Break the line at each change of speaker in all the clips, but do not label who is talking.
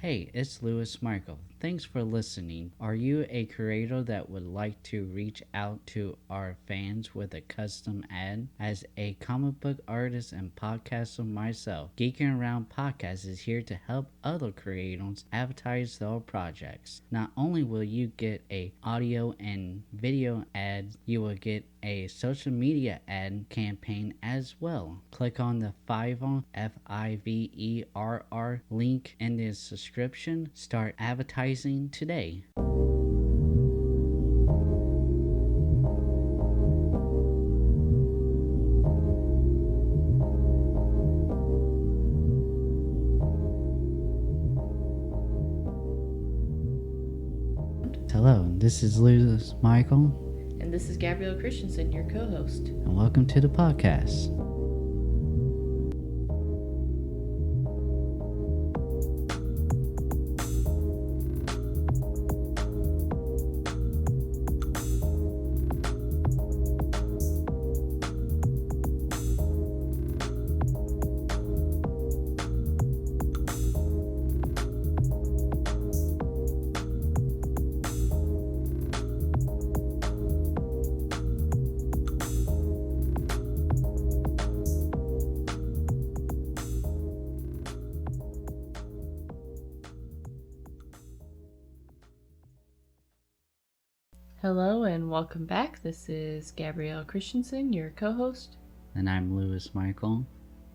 Hey, it's Lewis Michael. Thanks for listening. Are you a creator that would like to reach out to our fans with a custom ad? As a comic book artist and podcaster myself, Geeking Around Podcast is here to help other creators advertise their projects. Not only will you get a audio and video ad, you will get a social media ad campaign as well. Click on the Fiverr Fiverr link in the description. Start advertising today. Hello, this is Lewis Michael.
And this is Gabrielle Christensen, your co-host.
And welcome to the podcast.
Hello and welcome back. This is Gabrielle Christensen, your co-host.
And I'm Lewis Michael.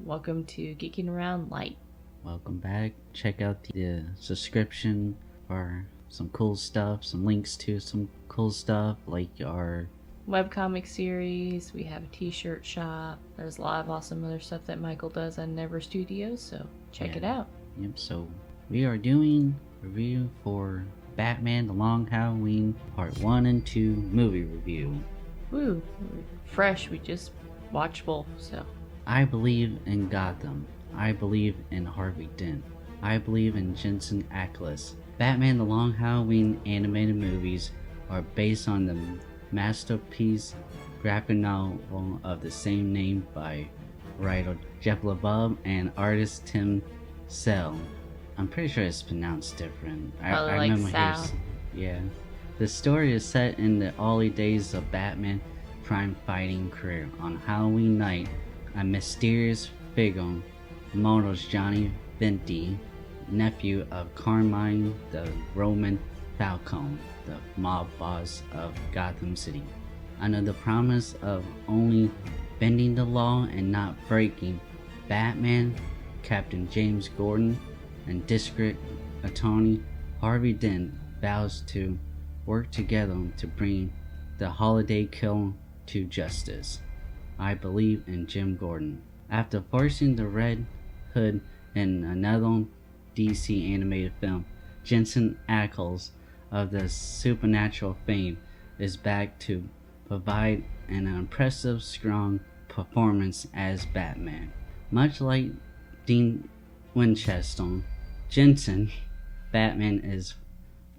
Welcome to Geeking Around Lite.
Welcome back. Check out the subscription for some cool stuff, some links to some cool stuff like our
webcomic series. We have a t-shirt shop. There's a lot of awesome other stuff that Michael does on Never Studios, so check it out.
Yep, so we are doing review for Batman The Long Halloween Part 1 and 2 movie review.
Woo, fresh. We just watched both, so.
I believe in Gotham. I believe in Harvey Dent. I believe in Jensen Ackles. Batman The Long Halloween animated movies are based on the masterpiece graphic novel of the same name by writer Jeff Loeb and artist Tim Sale. I'm pretty sure it's pronounced different. I remember yeah. The story is set in the early days of Batman's crime-fighting career. On Halloween night, a mysterious figure murders Johnny Venti, nephew of Carmine the Roman Falcone, the mob boss of Gotham City. Under the promise of only bending the law and not breaking, Batman, Captain James Gordon, and District Attorney Harvey Dent vows to work together to bring the holiday killer to justice. I believe in Jim Gordon. After forcing the Red Hood in another DC animated film, Jensen Ackles of the Supernatural fame is back to provide an impressive, strong performance as Batman. Much like Dean Winchester, Jensen Batman is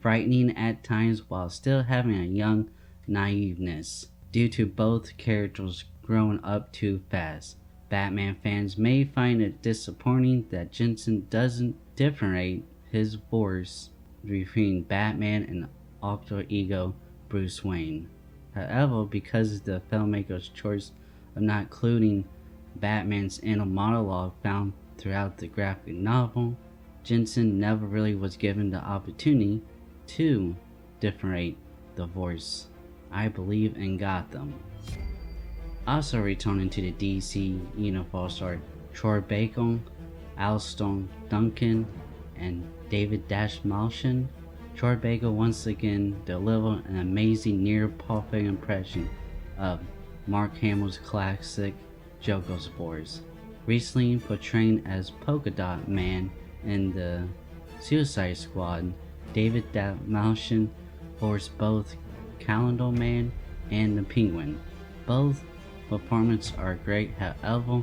frightening at times while still having a young naiveness due to both characters growing up too fast. Batman fans may find it disappointing that Jensen doesn't differentiate his voice between Batman and alter ego Bruce Wayne. However, because of the filmmaker's choice of not including Batman's inner monologue found throughout the graphic novel, Jensen never really was given the opportunity to differentiate the voice. I believe in Gotham. Also returning to the DC universe are Troy Baker, Alistair Duncan, and David Dastmalchian. Troy Baker once again delivered an amazing near-perfect impression of Mark Hamill's classic Joker's voice. Recently portrayed as Polka Dot Man in the Suicide Squad, David Dastmalchian voiced both Calendar Man and the Penguin. Both performances are great. However,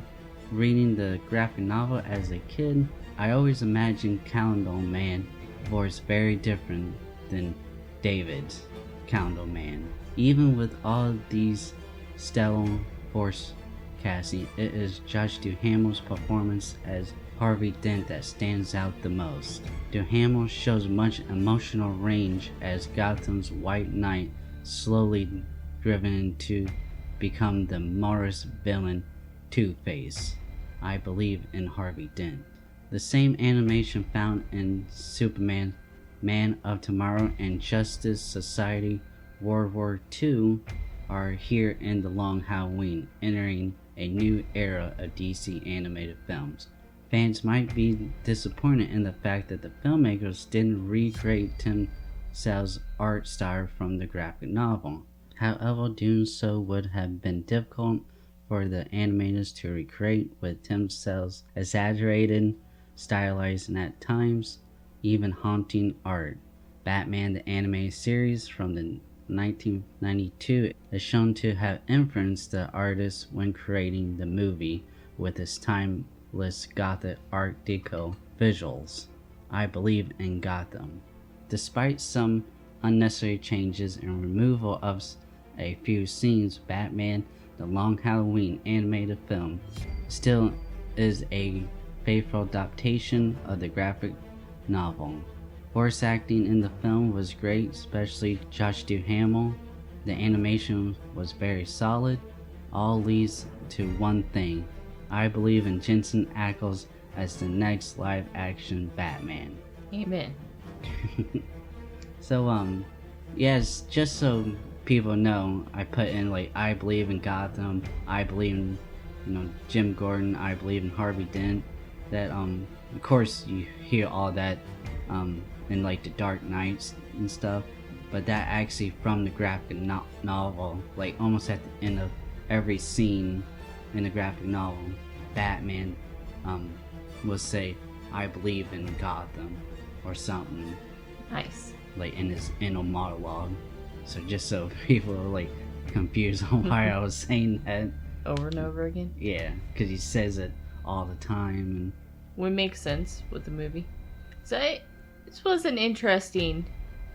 reading the graphic novel as a kid, I always imagined Calendar Man voice very different than David's Calendar Man. Even with all these stellar voice casting, it is Josh Duhamel's performance as Harvey Dent that stands out the most. Duhamel shows much emotional range as Gotham's White Knight, slowly driven to become the Morris villain Two-Face. I believe in Harvey Dent. The same animation found in Superman, Man of Tomorrow, and Justice Society World War II are here in The Long Halloween, entering a new era of DC animated films. Fans might be disappointed in the fact that the filmmakers didn't recreate Tim Sale's art style from the graphic novel. However, doing so would have been difficult for the animators to recreate with Tim Sale's exaggerated, stylized, and at times even haunting art. Batman the Animated Series from the 1992 is shown to have influenced the artist when creating the movie with its timeless Gothic Art Deco visuals. I believe in Gotham. Despite some unnecessary changes and removal of a few scenes, Batman the Long Halloween animated film still is a faithful adaptation of the graphic novel. Voice acting in the film was great, especially Josh Duhamel. The animation was very solid. All leads to one thing. I believe in Jensen Ackles as the next live-action Batman.
Amen.
So, yes, just so people know, I put in like I believe in Gotham, I believe in Jim Gordon, I believe in Harvey Dent. That of course you hear all that in like the Dark Knights and stuff, but that actually from the graphic novel, like almost at the end of every scene in the graphic novel, Batman will say I believe in Gotham or something.
Nice.
Like in his inner monologue. So just so people are like confused on why I was saying that
Over and over again.
Yeah, because he says it all the time and
would make sense with the movie. So this was an interesting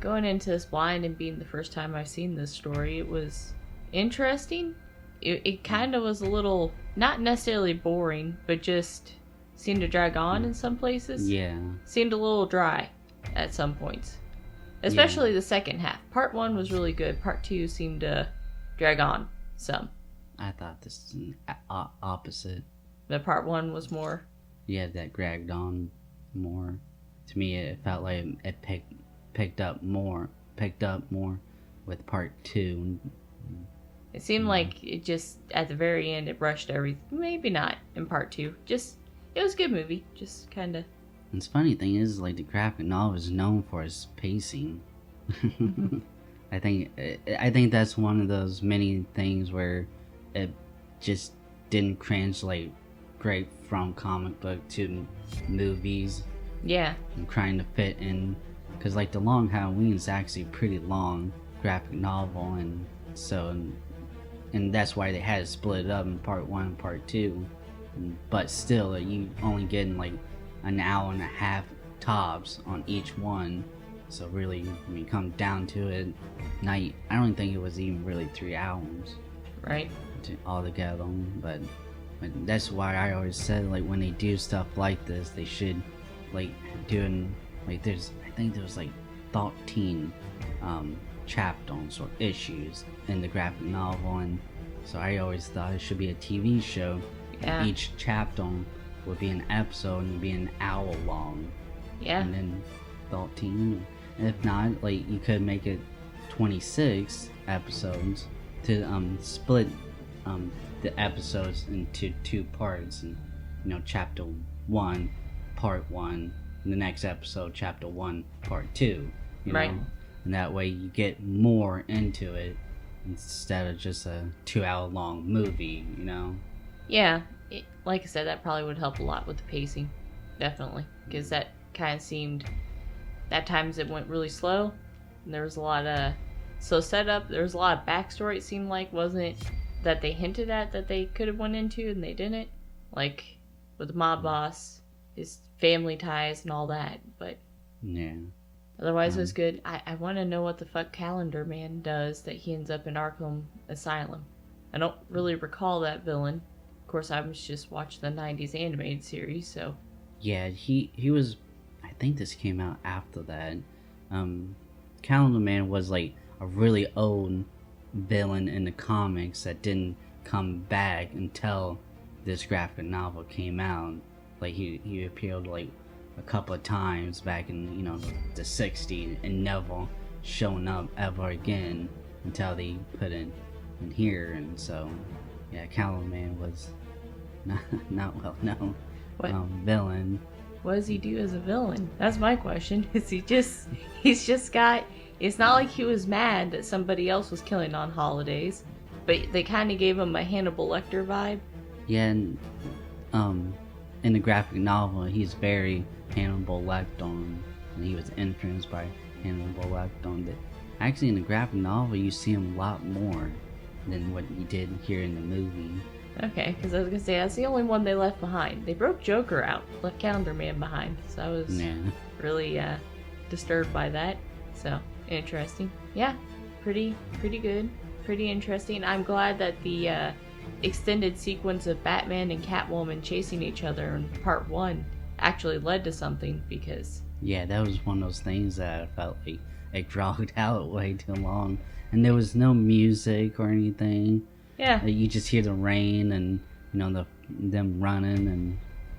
going into this blind and being the first time I've seen this story. It was interesting. It kind of was a little not necessarily boring, but just seemed to drag on in some places.
Yeah.
Seemed a little dry at some points. Especially the second half. Part 1 was really good. Part 2 seemed to drag on some.
I thought this is an opposite.
The part 1 was more.
Yeah, that dragged on more. To me, it felt like it picked up more with part 2.
It seemed like it just at the very end it brushed everything. Maybe not in part 2. Just it was a good movie. Just kind of.
And the funny thing is, like the graphic novel is known for its pacing. I think that's one of those many things where it just didn't translate great from comic book to movies.
Yeah.
And trying to fit in, because like the Long Halloween is actually a pretty long graphic novel, and so and that's why they had to split it up in part 1 and part 2. But still, like, you only getting like an hour and a half tops on each one. So really, when you come down to it, I don't think it was even really 3 hours.
Right.
All together, but that's why I always said, like, when they do stuff like this, they should like doing like I think there was like 13 chapters or issues in the graphic novel, and so I always thought it should be a TV show.
Yeah.
Each chapter would be an episode and be an hour long.
Yeah.
And then 13. And if not, like, you could make it 26 episodes to split the episodes into 2 parts, and chapter 1 part 1, and the next episode chapter 1 part 2,
right.
And that way you get more into it instead of just a 2-hour long movie.
Yeah, like I said, that probably would help a lot with the pacing, definitely, because that kind of seemed at times it went really slow, and there was a lot of setup. There was a lot of backstory. It seemed like wasn't that they hinted at that they could have went into and they didn't, like with the mob boss, his family ties and all that. But
yeah,
otherwise it was good. I want to know what the fuck Calendar Man does that he ends up in Arkham Asylum. I don't really recall that villain. Of course, I was just watching the 90s animated series, so
Yeah, he was. I think this came out after that. Calendar Man was like a really old villain in the comics that didn't come back until this graphic novel came out. Like he appeared like a couple of times back in the '60s and never shown up ever again until they put it in here. And so yeah, Calendar Man was not well known villain.
What does he do as a villain? That's my question. Is he's just got, it's not like he was mad that somebody else was killing on holidays, but they kind of gave him a Hannibal Lecter vibe.
Yeah, and in the graphic novel, he's very Hannibal Lecter, and he was influenced by Hannibal Lecter. That actually, in the graphic novel, you see him a lot more than what you did here in the movie.
Okay, because I was gonna say that's the only one they left behind. They broke Joker out, left Calendar Man behind, so I was really disturbed by that. So interesting. Yeah, pretty good, pretty interesting. I'm glad that the extended sequence of Batman and Catwoman chasing each other in part 1 actually led to something, because
yeah, that was one of those things that I felt like it dragged out way too long, and there was no music or anything.
Yeah,
you just hear the rain and them running, and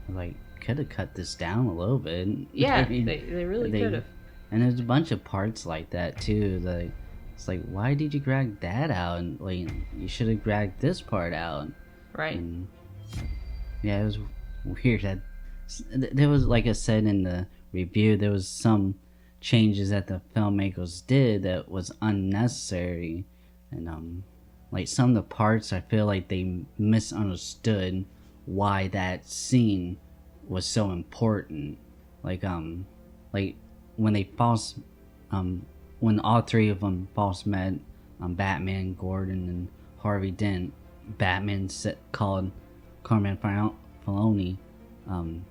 like could have cut this down a little bit.
Yeah, I mean, they really could have.
And there's a bunch of parts like that too. Like it's like, why did you drag that out? And like you should have dragged this part out.
Right.
And, yeah, it was weird that there was, like I said in the review, there was some changes that the filmmakers did that was unnecessary, and like some of the parts, I feel like they misunderstood why that scene was so important. Like when they false, when all three of them false met, Batman, Gordon, and Harvey Dent, Batman called Carmine Falcone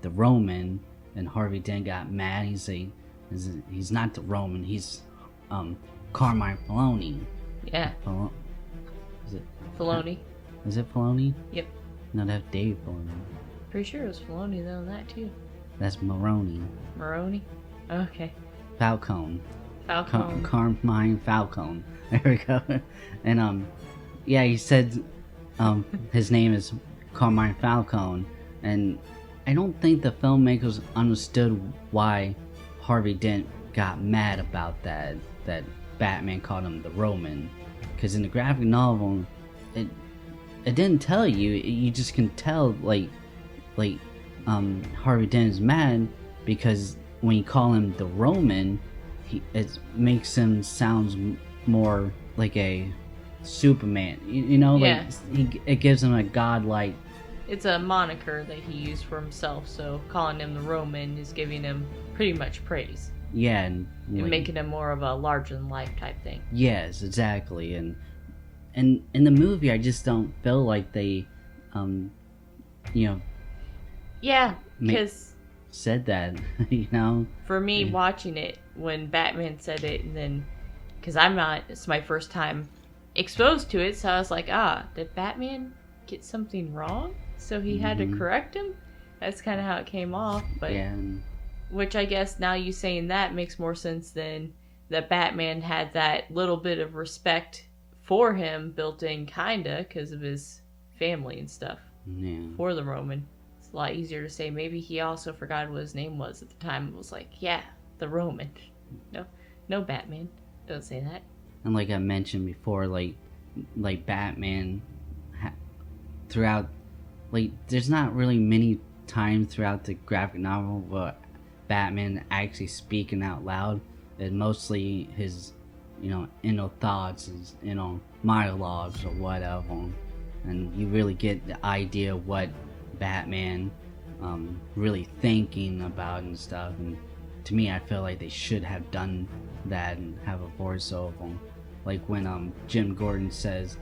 the Roman, and Harvey Dent got mad. He's not the Roman. He's Carmine Falcone.
Yeah.
Is it
Filoni?
Is it Filoni?
Yep.
No, that's Dave Filoni.
Pretty sure it was Filoni though. That too.
That's Maroney.
Maroney. Okay.
Falcone.
Falcone.
Carmine Falcone. There we go. And yeah, he said his name is Carmine Falcone, and I don't think the filmmakers understood why Harvey Dent got mad about that Batman called him the Roman, because in the graphic novel it didn't tell you. You just can tell like Harvey Dent is mad because when you call him the Roman, it makes him sound more like a Superman.
Yeah.
Like it gives him a godlike.
It's a moniker that he used for himself, so calling him the Roman is giving him pretty much praise.
Yeah, and
making him more of a larger-than-life type thing.
Yes, exactly. And in the movie, I just don't feel like they,
Yeah, because
said that,
For me, watching it, when Batman said it, and then, because it's my first time exposed to it, so I was like, did Batman get something wrong? So he had to correct him? That's kind of how it came off, but...
Yeah.
Which I guess now you saying that makes more sense than that Batman had that little bit of respect for him built in, kinda, because of his family and stuff.
Yeah.
For the Roman. It's a lot easier to say. Maybe he also forgot what his name was at the time. It was like, yeah, the Roman. No Batman. Don't say that.
And like I mentioned before, like Batman, throughout, like, there's not really many times throughout the graphic novel where Batman actually speaking out loud. It's mostly his, inner thoughts, his, monologues or whatever. And you really get the idea of what Batman really thinking about and stuff. And to me, I feel like they should have done that and have a voiceover. Like when Jim Gordon says,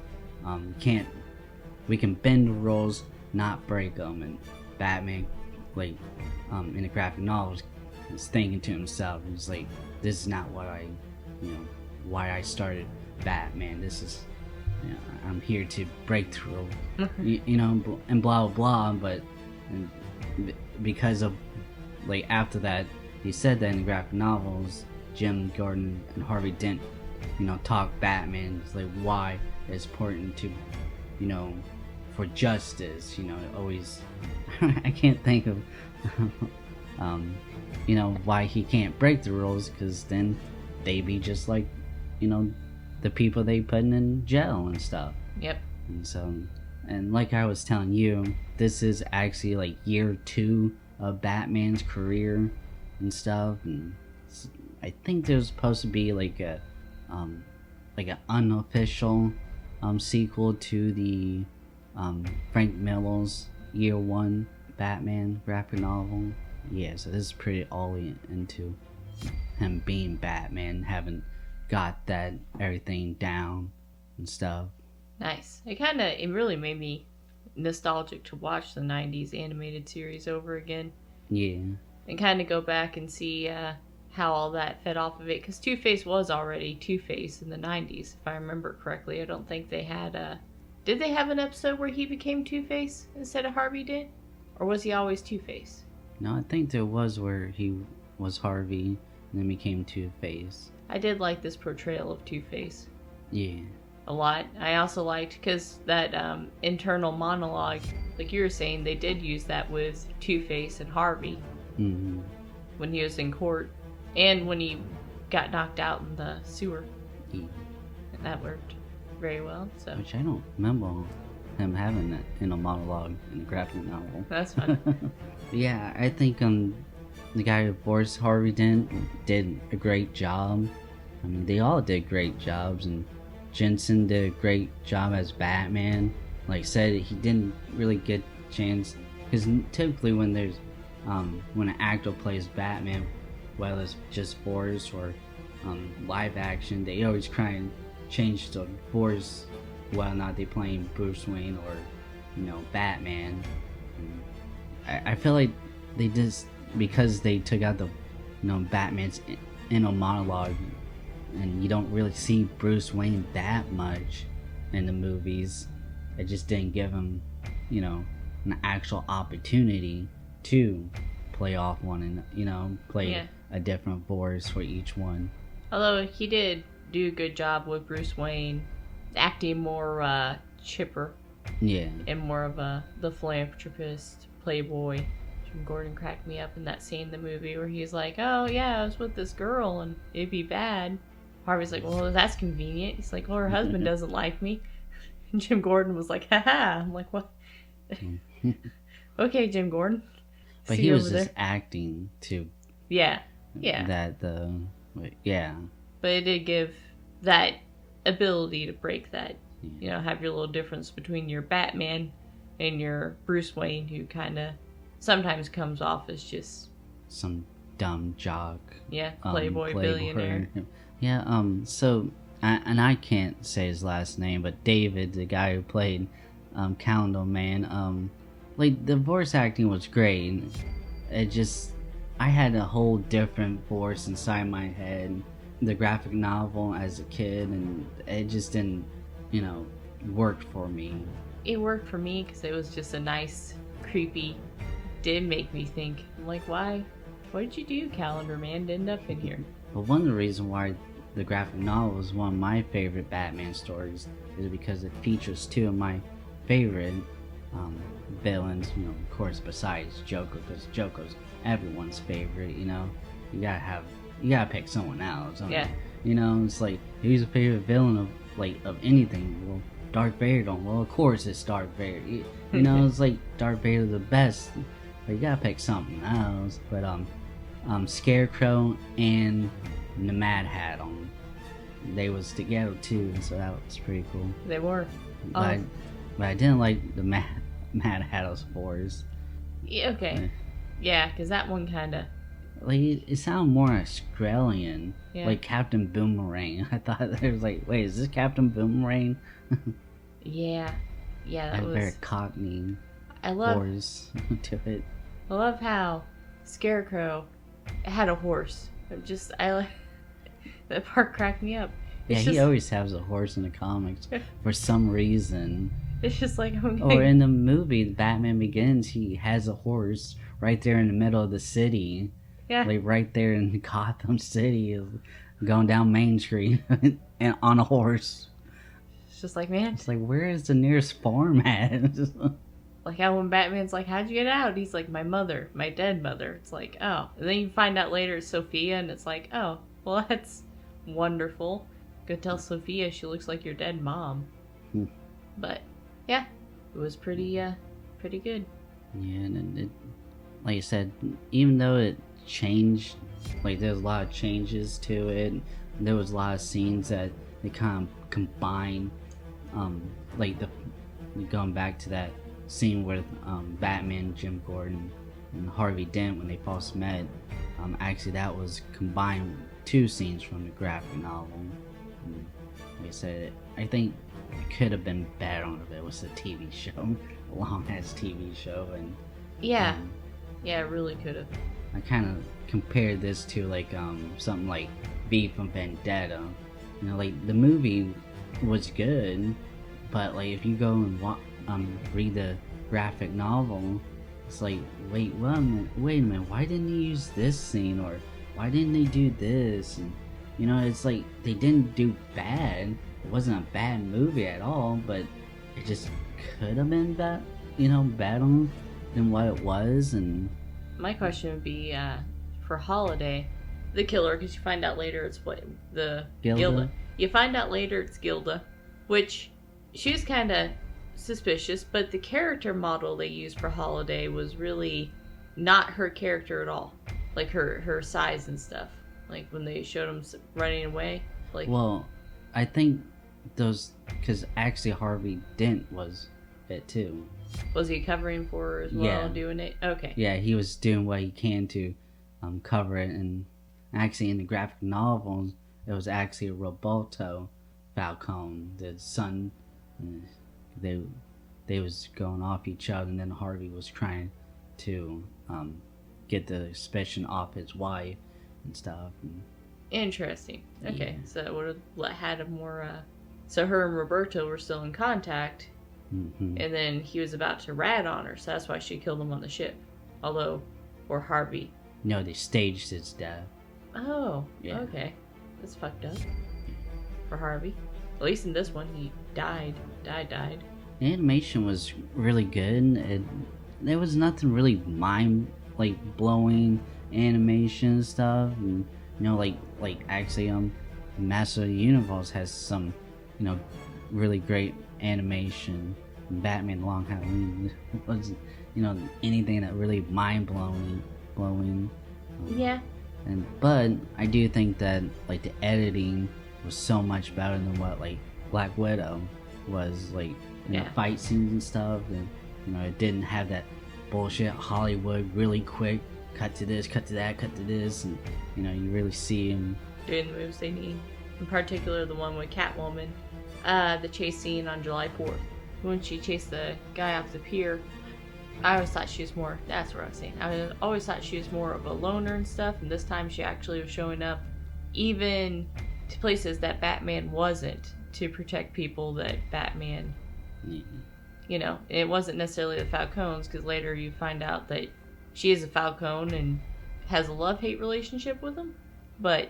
we can bend the rules, not break them. And Batman, like, in the graphic novels, is thinking to himself, he's like, this is not what why I started Batman. This is, I'm here to break through, and blah blah blah. But because of like after that, he said that in the graphic novels, Jim Gordon and Harvey Dent, talk Batman. It's like why it's important to, for justice. Always, I can't think of, why he can't break the rules, because then they be just like, the people they put in jail and stuff.
Yep.
And so, and like I was telling you, this is actually like year 2 of Batman's career and stuff. And I think there's supposed to be like an unofficial sequel to the Frank Miller's year 1 Batman graphic novel. Yeah, so this is pretty all into him being Batman, having got that everything down and stuff.
Nice. It really made me nostalgic to watch the 90s animated series over again.
Yeah.
And kind of go back and see how all that fed off of it. Because Two-Face was already Two-Face in the 90s, if I remember correctly. I don't think they had Did they have an episode where he became Two-Face instead of Harvey did? Or was he always Two-Face?
No, I think there was where he was Harvey and then became Two-Face.
I did like this portrayal of Two-Face.
Yeah.
A lot. I also liked, because that internal monologue, like you were saying, they did use that with Two-Face and Harvey.
Mm-hmm.
When he was in court. And when he got knocked out in the sewer.
Yeah.
And that worked very well. So.
Which I don't remember him having that in a monologue in the graphic novel.
That's fun.
Yeah, I think the guy who voiced Harvey Dent did a great job. I mean, they all did great jobs, and Jensen did a great job as Batman. Like I said, he didn't really get a chance, because typically when there's when an actor plays Batman, whether it's just voice or live action, they always try and change the voice whether or not they're playing Bruce Wayne or Batman. And I feel like they just, because they took out the Batman's inner monologue, and you don't really see Bruce Wayne that much in the movies, it just didn't give him an actual opportunity to play off one and play a different voice for each one.
Although he did do a good job with Bruce Wayne acting more chipper.
Yeah.
And more of the philanthropist, playboy. Jim Gordon cracked me up in that scene in the movie where he's like, oh yeah, I was with this girl and it'd be bad. Harvey's like, well, that's convenient. He's like, well, her husband doesn't like me. And Jim Gordon was like, haha. I'm like, what? Okay, Jim Gordon.
But he was just acting to.
Yeah.
Yeah.
But it did give that ability to break that. Have your little difference between your Batman and your Bruce Wayne, who kind of sometimes comes off as just
some dumb jock.
Yeah, playboy billionaire.
Yeah. So, and I can't say his last name, but David, the guy who played Calendar Man, like the voice acting was great. It just, I had a whole different voice inside my head. The graphic novel as a kid, and it just didn't, work for me.
It worked for me because it was just a nice, creepy. Did make me think. I'm like, why? What did you do, Calendar Man? To end up in here?
But one of the reasons why the graphic novel is one of my favorite Batman stories is because it features 2 of my favorite villains. Of course, besides Joker, because Joker's everyone's favorite. You gotta pick someone else.
Yeah.
It's like, who's a favorite villain of anything? Well, Darth Vader don't. Well, of course it's Darth Vader. It's like Darth Vader the best. But you gotta pick something else. But Scarecrow and the Mad Hat they was together too, so that was pretty cool.
They were.
But I didn't like the Mad Hat's voice.
Yeah, okay. Yeah, because that one kind of.
Like, it sounded more Australian, like Captain Boomerang. I thought there was like, wait, is this Captain Boomerang?
Yeah, that was
very Cockney voice to it.
I love how Scarecrow had a horse. I like that part. Cracked me up.
He always has a horse in the comics for some reason.
It's just like, okay.
Or in the movie Batman Begins, he has a horse right there in the middle of the city.
Yeah.
Like right there in Gotham City, going down Main Street and on a horse.
It's just like, man.
It's like, where is the nearest farm at?
Like how when Batman's like, how'd you get out? He's like, my mother, my dead mother. It's like, oh. And then you find out later it's Sophia, and it's like, oh, well, that's wonderful. Go tell Sophia she looks like your dead mom. But, yeah, it was pretty good.
Yeah, and it, like I said, even though it changed, like there's a lot of changes to it, there was a lot of scenes that they kind of combined, like going back to that scene with Batman, Jim Gordon, and Harvey Dent when they first met. Actually, that was combined two scenes from the graphic novel. And like I said, I think it could have been better if it was a TV show, a long-ass TV show, and
yeah, yeah, it really could have.
I kind of compared this to like something like V for Vendetta. You know, like the movie was good, but like if you go and read the graphic novel, it's like, wait a minute, why didn't they use this scene, or why didn't they do this? And you know, it's like they didn't do bad. It wasn't a bad movie at all, but it just could have been that, you know, better than what it was. And
my question would be, for Holiday, the killer, because you find out later it's Gilda. You find out later it's Gilda, which she was kind of suspicious, but the character model they used for Holiday was really not her character at all. Like her size and stuff. Like when they showed him running away. Like,
well, I think those, because actually Harvey Dent was it too.
Was he covering for her as well,
yeah.
doing it? Okay.
Yeah, he was doing what he can to cover it, and actually in the graphic novels, it was actually Roberto Falcone, the son. They was going off each other, and then Harvey was trying to get the suspicion off his wife and stuff. And,
interesting. Okay,
yeah.
so it would have had a more. So her and Roberto were still in contact, and then he was about to rat on her, so that's why she killed him on the ship. Or Harvey.
No, they staged his death.
Oh,
yeah. Okay.
That's fucked up. For Harvey. At least in this one, he died. The
animation was really good. There was nothing really blowing animation stuff, and you know, like actually Master of the Universe has some, you know, really great animation. Batman Long Halloween wasn't, you know, anything that really mind blowing.
Yeah.
But I do think that like the editing was so much better than what like Black Widow was, like, you know, fight scenes and stuff, and you know, it didn't have that bullshit Hollywood really quick cut to this, cut to that, cut to this, and you know, you really see him
doing the moves they need. In particular, the one with Catwoman, the chase scene on July 4th, when she chased the guy off the pier. I always thought she was more. That's what I was saying. I always thought she was more of a loner and stuff, and this time she actually was showing up, even to places that Batman wasn't, to protect people that Batman. You know, it wasn't necessarily the Falcones, because later you find out that she is a Falcone and has a love-hate relationship with him, but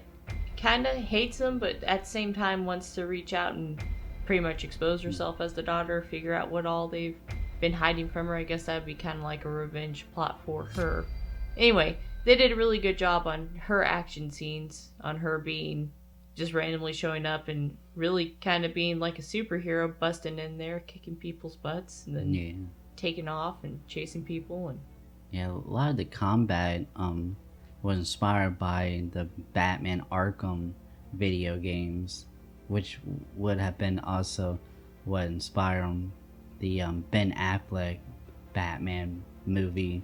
kind of hates him, but at the same time wants to reach out and pretty much expose herself as the daughter, figure out what all they've been hiding from her. I guess that would be kind of like a revenge plot for her. Anyway, they did a really good job on her action scenes, on her being just randomly showing up and really kind of being like a superhero, busting in there, kicking people's butts, and then taking off and chasing people. And
yeah, a lot of the combat was inspired by the Batman Arkham video games, which would have been also what inspired the Ben Affleck Batman movie,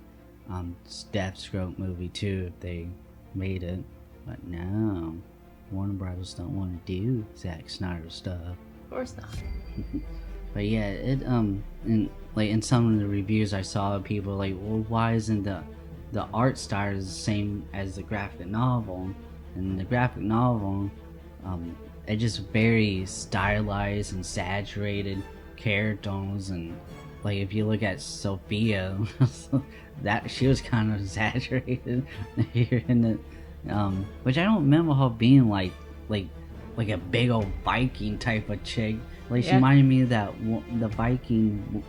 Deathstroke movie too, if they made it. But no, Warner Brothers don't want to do Zack Snyder stuff.
Of course not.
But yeah, it in some of the reviews I saw, people like, well, why isn't the art style the same as the graphic novel? And the graphic novel, it just very stylized and saturated characters, and like if you look at Sophia, that she was kind of exaggerated here in the, which I don't remember her being like like a big old Viking type of chick. Like she reminded me of the Viking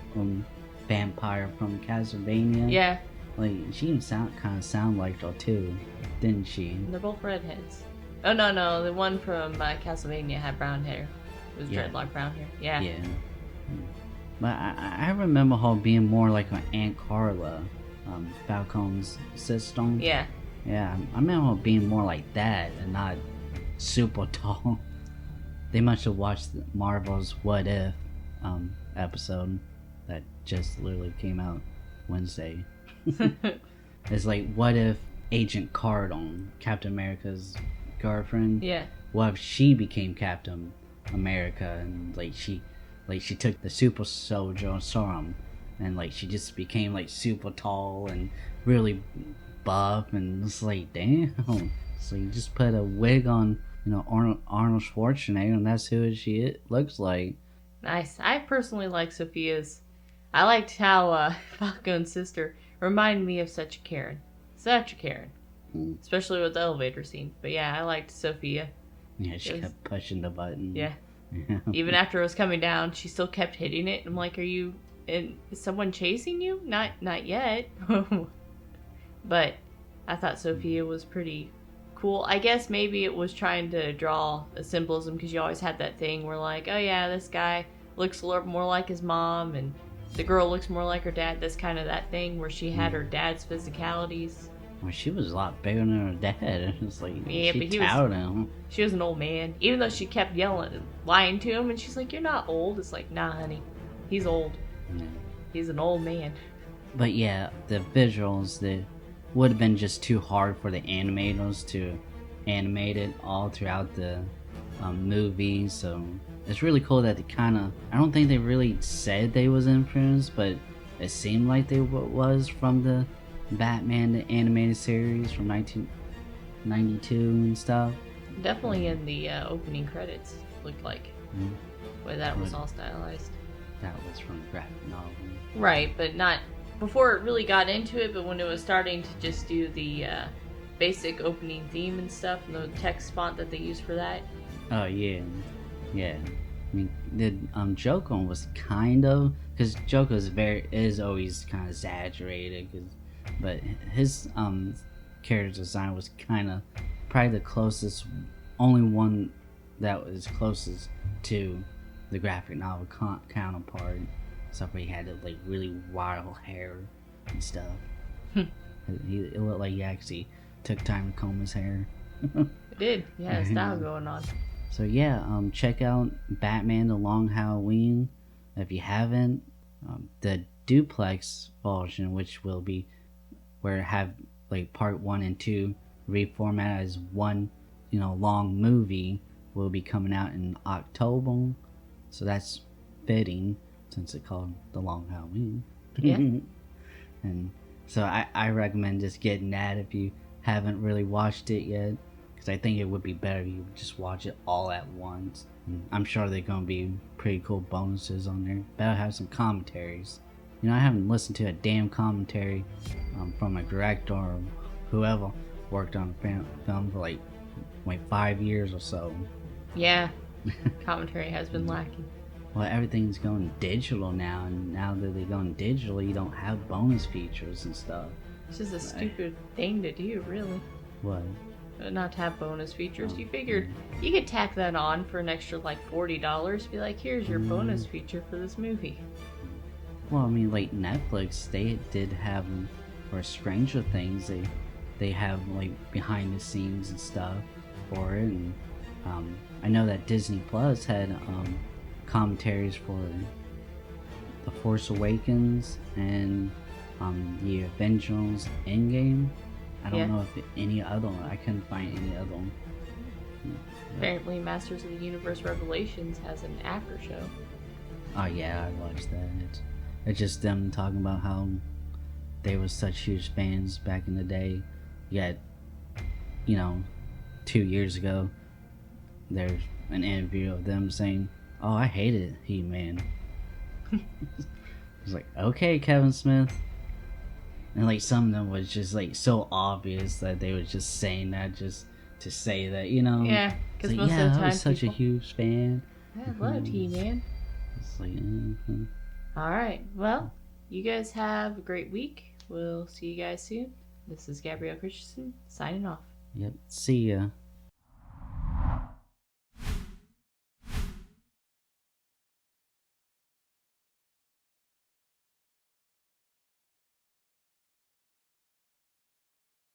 vampire from Castlevania.
Yeah.
Like she even kind of sound like her too, didn't she?
They're both redheads. Oh no, the one from Castlevania had brown hair. It was dreadlock brown hair. Yeah.
Yeah. But I remember her being more like an Aunt Carla, Falcon's sister.
Yeah.
Yeah, I remember her being more like that and not super tall. They must have watched Marvel's What If episode that just literally came out Wednesday. It's like, what if Agent Carter, Captain America's girlfriend, what if she became Captain America, and like she took the super soldier serum and like she just became like super tall and really buff, and it's like, damn. So you just put a wig on, you know, Arnold Schwarzenegger, and that's who looks like.
Nice. I personally like Sophia's. I liked how Falcon's sister reminded me of such a Karen. Such a Karen. Especially with the elevator scene. But yeah, I liked Sophia.
Yeah, she kept pushing the button.
Yeah. Even after it was coming down, she still kept hitting it. I'm like, is someone chasing you? Not yet. But I thought Sophia was pretty cool. I guess maybe it was trying to draw a symbolism, because you always had that thing where like, oh yeah, this guy looks a little more like his mom and the girl looks more like her dad. That's kind of that thing where she had her dad's physicalities.
Well, she was a lot bigger than her dad. It was like,
yeah,
she
but
towered him.
She was an old man. Even though she kept yelling, lying to him, and she's like, you're not old. It's like, nah, honey. He's old.
Yeah.
He's an old man.
But yeah, the visuals, they would have been just too hard for the animators to animate it all throughout the movie. So it's really cool that they kind of, I don't think they really said they was influenced, but it seemed like they was from the Batman the animated series from 1992 and stuff.
Definitely in the opening credits, looked like. Where that was all stylized.
That was from the graphic novel.
Right, but not before it really got into it, but when it was starting to just do the basic opening theme and stuff, and the text font that they used for that.
Oh, yeah. Yeah. I mean, the Joker was kind of, because Joker is always kind of exaggerated, but his character design was kind of probably the closest, only one that was closest to the graphic novel counterpart. Except for he had like really wild hair and stuff. It looked like he actually took time to comb his hair.
It did. Yeah, style going on.
So yeah, check out Batman: The Long Halloween if you haven't. The duplex version, which will be where have like part 1 and 2 reformatted as one, you know, long movie, will be coming out in October. So that's fitting since it's called The Long Halloween.
Yeah.
And so I recommend just getting that if you haven't really watched it yet. I think it would be better if you just watch it all at once. I'm sure they're going to be pretty cool bonuses on there. Better have some commentaries. You know, I haven't listened to a damn commentary from a director or whoever worked on a film for like 5 years or so.
Yeah, commentary has been lacking.
Well, everything's going digital now, and now that they're going digital, you don't have bonus features and stuff.
It's just a stupid thing to do, really.
What?
Not to have bonus features. You figured you could tack that on for an extra like $40. Be like, here's your bonus feature for this movie.
Well, I mean, like Netflix, they did have, for Stranger Things, they have like behind the scenes and stuff for it. And I know that Disney Plus had commentaries for The Force Awakens and the Avengers Endgame. I don't know if any other one. I couldn't find any other one.
Apparently, Masters of the Universe Revelations has an after show.
Oh yeah, I watched that. It's just them talking about how they were such huge fans back in the day. Yet, 2 years ago, there's an interview of them saying, "Oh, I hated He-Man. It's like, okay, Kevin Smith. And like some of them was just like so obvious that they were just saying that just to say that, you know.
Yeah, because most
yeah,
of the
I
time
was such a huge fan.
I loved He-Man.
It's like,
All right, well, you guys have a great week. We'll see you guys soon. This is Gabrielle Christensen signing off.
Yep. See ya.